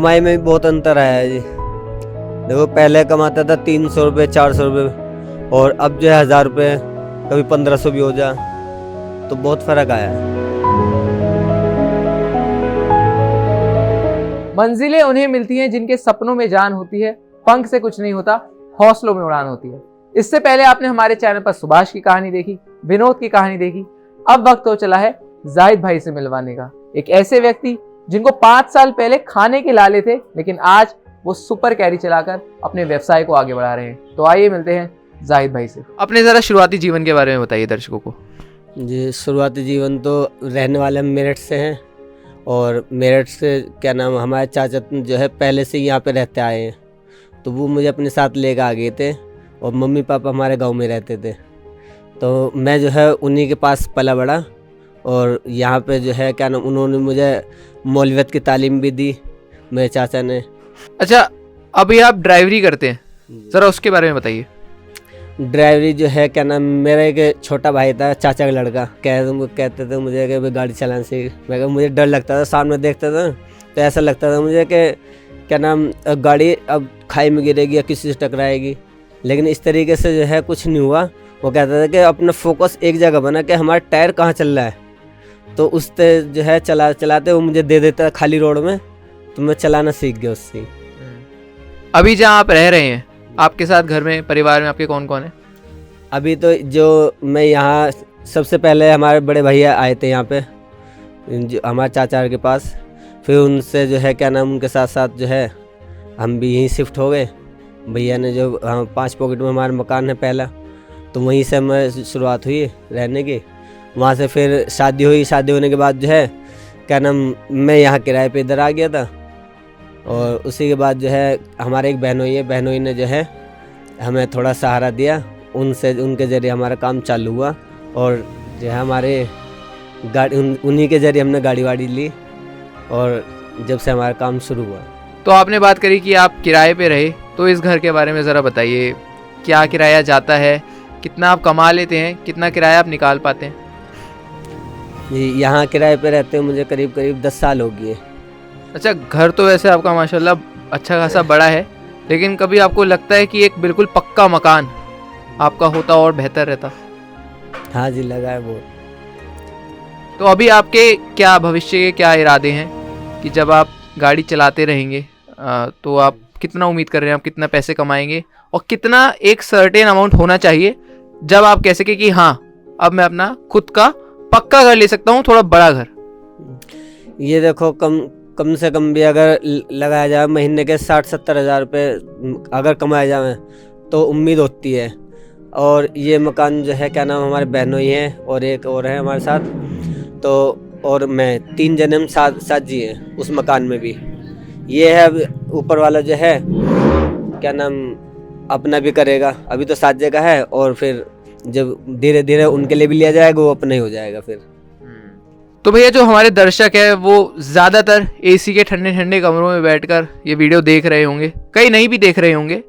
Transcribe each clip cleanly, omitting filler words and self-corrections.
कमाई में भी बहुत अंतर आया है जी। देखो पहले कमाता था 300 रुपये 400 रुपये, और अब जो है 1000 रुपये, कभी 1500 भी हो जा, तो बहुत फ़र्क आया है। मंजिलें उन्हें मिलती हैं जिनके सपनों में जान होती है, पंख से कुछ नहीं होता, हौसलों में उड़ान होती है। इससे पहले आपने हमारे चैनल पर सुभाष की कहानी देखी, विनोद की कहानी देखी। अब वक्त हो चला है जाहिद भाई से मिलवाने का, एक ऐसे व्यक्ति जिनको 5 साल पहले खाने के लाले थे, लेकिन आज वो सुपर कैरी चलाकर अपने व्यवसाय को आगे बढ़ा रहे हैं। तो आइए मिलते हैं जाहिद भाई से। अपने जरा शुरुआती जीवन के बारे में बताइए दर्शकों को। जी, शुरुआती जीवन तो रहने वाले हम मेरठ से हैं, और मेरठ से क्या नाम, हमारे चाचा जो है पहले से यहाँ पे रहते आए हैं, तो वो मुझे अपने साथ लेकर आ गए थे, और मम्मी पापा हमारे गांव में रहते थे, तो मैं जो है उन्हीं के पास पला बड़ा। और यहाँ पे जो है क्या नाम, उन्होंने मुझे मौलवियत की तालीम भी दी, मेरे चाचा ने। अच्छा, अभी आप ड्राइवरी करते हैं, जरा उसके बारे में बताइए। ड्राइवरी जो है क्या नाम, मेरा एक छोटा भाई था, चाचा का लड़का, कहते थे मुझे कि भाई गाड़ी चलाने से, मैं कहा मुझे डर लगता था, सामने देखता था तो ऐसा लगता था मुझे कि क्या नाम, गाड़ी अब खाई में गिरेगी या किसी से टकराएगी, लेकिन इस तरीके से जो है कुछ नहीं हुआ। वो कहता था कि अपना फोकस एक जगह बना कि हमारा टायर कहाँ चल रहा है, तो उससे जो है चलाते वो मुझे दे देता खाली रोड में, तो मैं चलाना सीख गया उससे। अभी जहाँ आप रह रहे हैं, आपके साथ घर में, परिवार में आपके कौन कौन है? अभी तो जो मैं यहाँ, सबसे पहले हमारे बड़े भैया आए थे यहाँ पे, जो हमारे चाचा के पास, फिर उनसे जो है क्या नाम, उनके साथ साथ जो है हम भी यहीं शिफ्ट हो गए। भैया ने जो 5 पॉकेट में हमारा मकान है पहला, तो वहीं से मैं शुरुआत हुई रहने की। वहाँ से फिर शादी हुई, शादी होने के बाद जो है क्या नाम, मैं यहाँ किराए पे इधर आ गया था, और उसी के बाद जो है हमारे एक बहनोई है, बहनोई ने जो है हमें थोड़ा सहारा दिया, उनके ज़रिए हमारा काम चालू हुआ, और जो है हमारे गाड़ी उन्हीं के ज़रिए हमने गाड़ी वाड़ी ली, और जब से हमारा काम शुरू हुआ। तो आपने बात करी कि आप किराए पे रहे, तो इस घर के बारे में ज़रा बताइए, क्या किराया जाता है, कितना आप कमा लेते हैं, कितना किराया आप निकाल पाते हैं? यहाँ किराए पे रहते हैं मुझे करीब 10 साल हो गए। अच्छा, घर तो वैसे आपका माशाल्लाह अच्छा खासा बड़ा है, लेकिन कभी आपको लगता है कि एक बिल्कुल पक्का मकान आपका होता और बेहतर रहता? हाँ जी, लगा है बहुत। तो अभी आपके क्या भविष्य के क्या इरादे हैं कि जब आप गाड़ी चलाते रहेंगे, तो आप कितना उम्मीद कर रहे हैं, आप कितना पैसे कमाएंगे, और कितना एक सर्टेन अमाउंट होना चाहिए जब आप कह सके कि हाँ, अब मैं अपना खुद का पक्का घर ले सकता हूँ, थोड़ा बड़ा घर? ये देखो, कम से कम भी अगर लगाया जाए महीने के 60-70 हज़ार रुपये अगर कमाए जाए तो उम्मीद होती है। और ये मकान जो है क्या नाम, हमारे बहनोई हैं और एक और है हमारे साथ, तो और मैं 3 जने हम साथ जी हैं उस मकान में भी। ये है ऊपर वाला जो है क्या नाम, अपना भी करेगा, अभी तो 7 जगह है, और फिर जब धीरे धीरे उनके लिए भी लिया जाएगा, वो अपना ही हो जाएगा फिर। तो भैया, जो हमारे दर्शक है वो ज़्यादातर एसी के ठंडे ठंडे कमरों में बैठकर ये वीडियो देख रहे होंगे, कई नहीं भी देख रहे होंगे।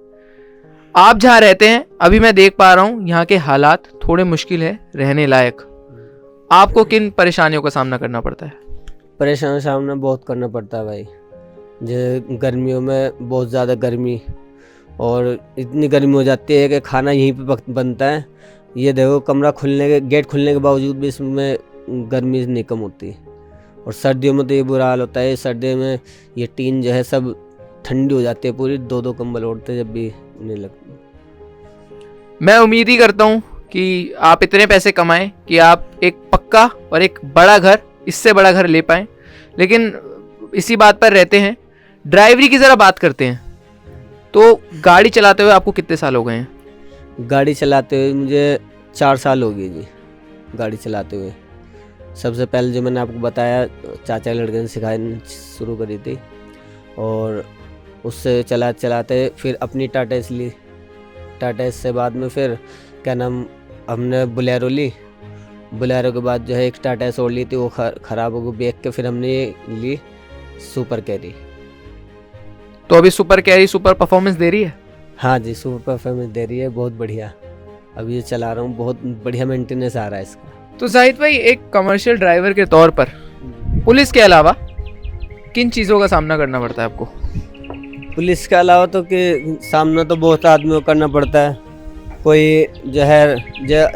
आप जहाँ रहते हैं, अभी मैं देख पा रहा हूँ यहाँ के हालात थोड़े मुश्किल है रहने लायक। आपको किन परेशानियों का सामना करना पड़ता है? परेशानी सामना बहुत करना पड़ता है भाई। जो गर्मियों में बहुत ज़्यादा गर्मी, और इतनी गर्मी हो जाती है कि खाना यहीं पे बनता है। ये देखो, कमरा गेट खुलने के बावजूद भी इसमें गर्मी नहीं कम होती। और सर्दियों में तो ये बुरा हाल होता है, सर्दियों में ये टीन जो है सब ठंडी हो जाती है पूरी, 2-2 कंबल ओढ़ते जब भी नहीं लगती। मैं उम्मीद ही करता हूँ कि आप इतने पैसे कमाएं कि आप एक पक्का और एक बड़ा घर, इससे बड़ा घर ले पाएं। लेकिन इसी बात पर रहते हैं, ड्राइवरी की ज़रा बात करते हैं। तो गाड़ी चलाते हुए आपको कितने साल हो गए हैं? गाड़ी चलाते हुए मुझे 4 साल हो गए जी, गाड़ी चलाते हुए। सबसे पहले जो मैंने आपको बताया, चाचा के लड़के ने सिखानी शुरू करी थी, और उससे चलाते फिर अपनी टाटा एस ली। टाटा एस से बाद में फिर क्या नाम, हमने बोलेरो ली। बोलेरो के बाद जो है एक टाटा एस और ली थी, वो ख़राब हो गई, बेच के फिर हमने ये ली सुपर कैरी। तो अभी सुपर कैरी सुपर परफॉर्मेंस दे रही है? हाँ जी, सुपर परफॉर्मेंस दे रही है, बहुत बढ़िया। अभी ये चला रहा हूँ, बहुत बढ़िया मेंटेनेंस आ रहा है इसका। तो जाहिद भाई, एक कमर्शियल ड्राइवर के तौर पर पुलिस के अलावा किन चीज़ों का सामना करना पड़ता है आपको? पुलिस के अलावा तो कि सामना तो बहुत आदमियों को करना पड़ता है। कोई जो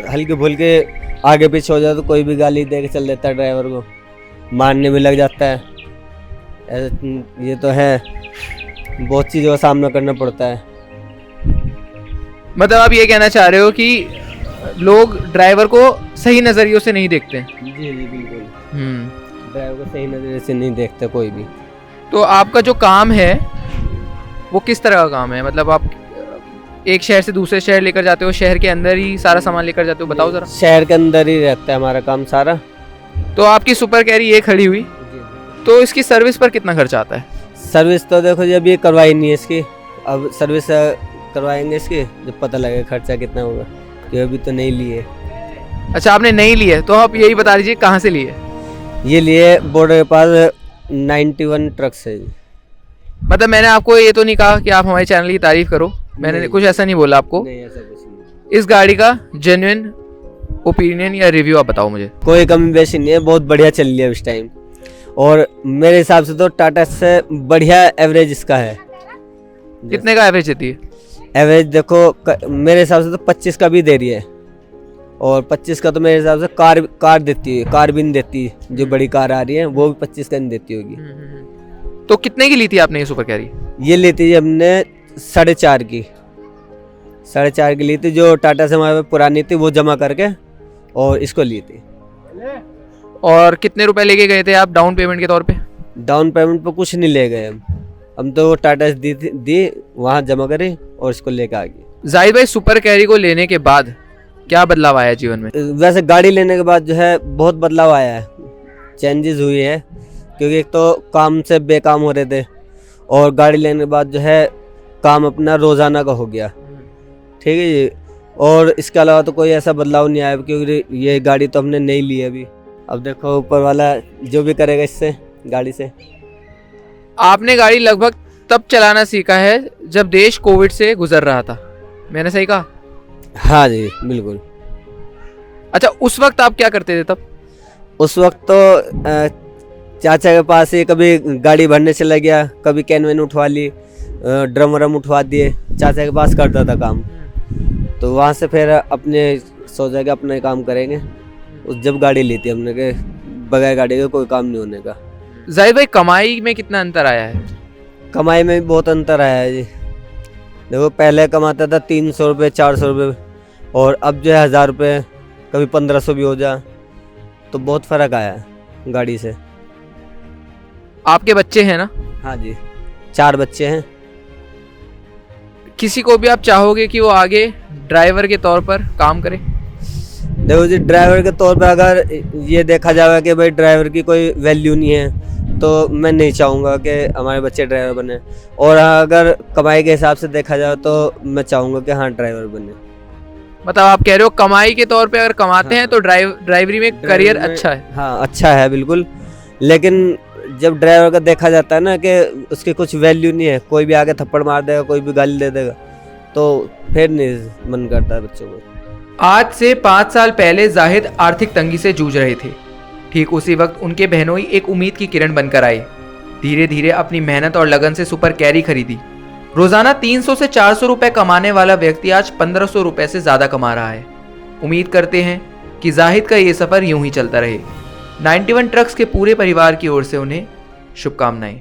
हल्के फुल्के आगे पीछे हो जाए तो कोई भी गाली दे के चल देता है, ड्राइवर को मारने भी लग जाता है। ये तो है, बहुत चीज़ों का सामना करना पड़ता है। मतलब आप ये कहना चाह रहे हो कि लोग ड्राइवर को सही नज़रियों से नहीं देखते? जी जी बिल्कुल, ड्राइवर को सही नज़रिए से नहीं देखते कोई भी। तो आपका जो काम है वो किस तरह का काम है? मतलब आप एक शहर से दूसरे शहर लेकर जाते हो, शहर के अंदर ही सारा सामान लेकर जाते हो, बताओ ज़रा। शहर के अंदर ही रहता है हमारा काम सारा। तो आपकी सुपर कैरी ये खड़ी हुई, तो इसकी सर्विस पर कितना खर्चा आता है? सर्विस तो देखो जी अभी करवाई नहीं है इसकी, अब सर्विस करवाएंगे इसकी जब पता लगेगा खर्चा कितना होगा, कि अभी तो नहीं लिए। अच्छा, आपने नहीं ली है, तो आप यही बता दीजिए कहाँ से लिए? ये लिए बॉर्डर के पास 91 ट्रक से जी। मतलब मैंने आपको ये तो नहीं कहा कि आप हमारे चैनल की तारीफ करो, मैंने कुछ ऐसा नहीं बोला आपको। नहीं ऐसा कुछ नहीं। इस गाड़ी का जेन्युइन ओपिनियन या रिव्यू आप बताओ मुझे। कोई कमी बेशी नहीं है, बहुत बढ़िया चल रही है इस टाइम, और मेरे हिसाब से तो टाटा से बढ़िया एवरेज इसका है। कितने का एवरेज देती है? एवरेज देखो मेरे हिसाब से तो 25 का भी दे रही है, और 25 का तो मेरे हिसाब से कार देती है, कार भी नहीं देती। जो बड़ी कार आ रही है वो भी 25 का नहीं देती होगी। तो कितने की ली थी आपने ये सुपर कैरी? ये ली थी हमने 4.5 की, 4.5 की ली थी। जो टाटा से हमारे पुरानी थी वो जमा करके और इसको ली थी। और कितने रुपए लेके गए थे आप डाउन पेमेंट के तौर पे? डाउन पेमेंट पर कुछ नहीं ले गए हम तो टाटा से दी वहाँ जमा करी और इसको लेके आ गए। जाहिद भाई, सुपर कैरी को लेने के बाद क्या बदलाव आया जीवन में? वैसे गाड़ी लेने के बाद जो है बहुत बदलाव आया है, चेंजेस हुई है, क्योंकि एक तो काम से बेकाम हो रहे थे, और गाड़ी लेने के बाद जो है काम अपना रोज़ाना का हो गया। ठीक है जी, और इसके अलावा तो कोई ऐसा बदलाव नहीं आया, क्योंकि ये गाड़ी तो हमने नहीं ली अभी। अब देखो ऊपर वाला जो भी करेगा इससे गाड़ी से। आपने गाड़ी लगभग तब चलाना सीखा है जब देश कोविड से गुजर रहा था, मैंने सही कहा? हाँ जी बिल्कुल। अच्छा, उस वक्त आप क्या करते थे तब? उस वक्त तो चाचा के पास ही कभी गाड़ी भरने चला गया, कभी कैन वैन उठवा ली, ड्रम वरम उठवा दिए, चाचा के पास करता था काम। तो वहाँ से फिर अपने सोचा कि अपना काम करेंगे। जब गाड़ी ली थी हमने के बगैर गाड़ी के कोई काम नहीं होने का। जाहिद भाई, कमाई में कितना अंतर आया है? कमाई में भी बहुत अंतर आया है जी। देखो पहले कमाता था 300 रुपये 400 रुपये, और अब जो है 1000 रुपये, कभी 1500 भी हो जा, तो बहुत फ़र्क आया है गाड़ी से। आपके बच्चे हैं ना? हाँ जी, 4 बच्चे हैं। किसी को भी आप चाहोगे कि वो आगे ड्राइवर के तौर पर काम करे? देखो जी, ड्राइवर के तौर पर अगर ये देखा जाए कि भाई ड्राइवर की कोई वैल्यू नहीं है, तो मैं नहीं चाहूँगा कि हमारे बच्चे ड्राइवर बने। और अगर कमाई के हिसाब से देखा जाए तो मैं चाहूँगा कि हाँ ड्राइवर बने। मतलब आप कह रहे हो कमाई के तौर पे अगर कमाते हैं तो ड्राइवरी में करियर अच्छा है? हाँ अच्छा है बिल्कुल, लेकिन जब ड्राइवर का देखा जाता है ना कि उसकी कुछ वैल्यू नहीं है, कोई भी आके थप्पड़ मार देगा, कोई भी गाली दे देगा, तो फिर नहीं मन करता है बच्चों को। आज से 5 साल पहले जाहिद आर्थिक तंगी से जूझ रहे थे। ठीक उसी वक्त उनके बहनोई एक उम्मीद की किरण बनकर आए। धीरे धीरे अपनी मेहनत और लगन से सुपर कैरी खरीदी। रोजाना 300 से 400 रुपए कमाने वाला व्यक्ति आज 1500 रुपए से ज्यादा कमा रहा है। उम्मीद करते हैं कि जाहिद का ये सफर यूं ही चलता रहे। 91 ट्रक्स के पूरे परिवार की ओर से उन्हें शुभकामनाएं।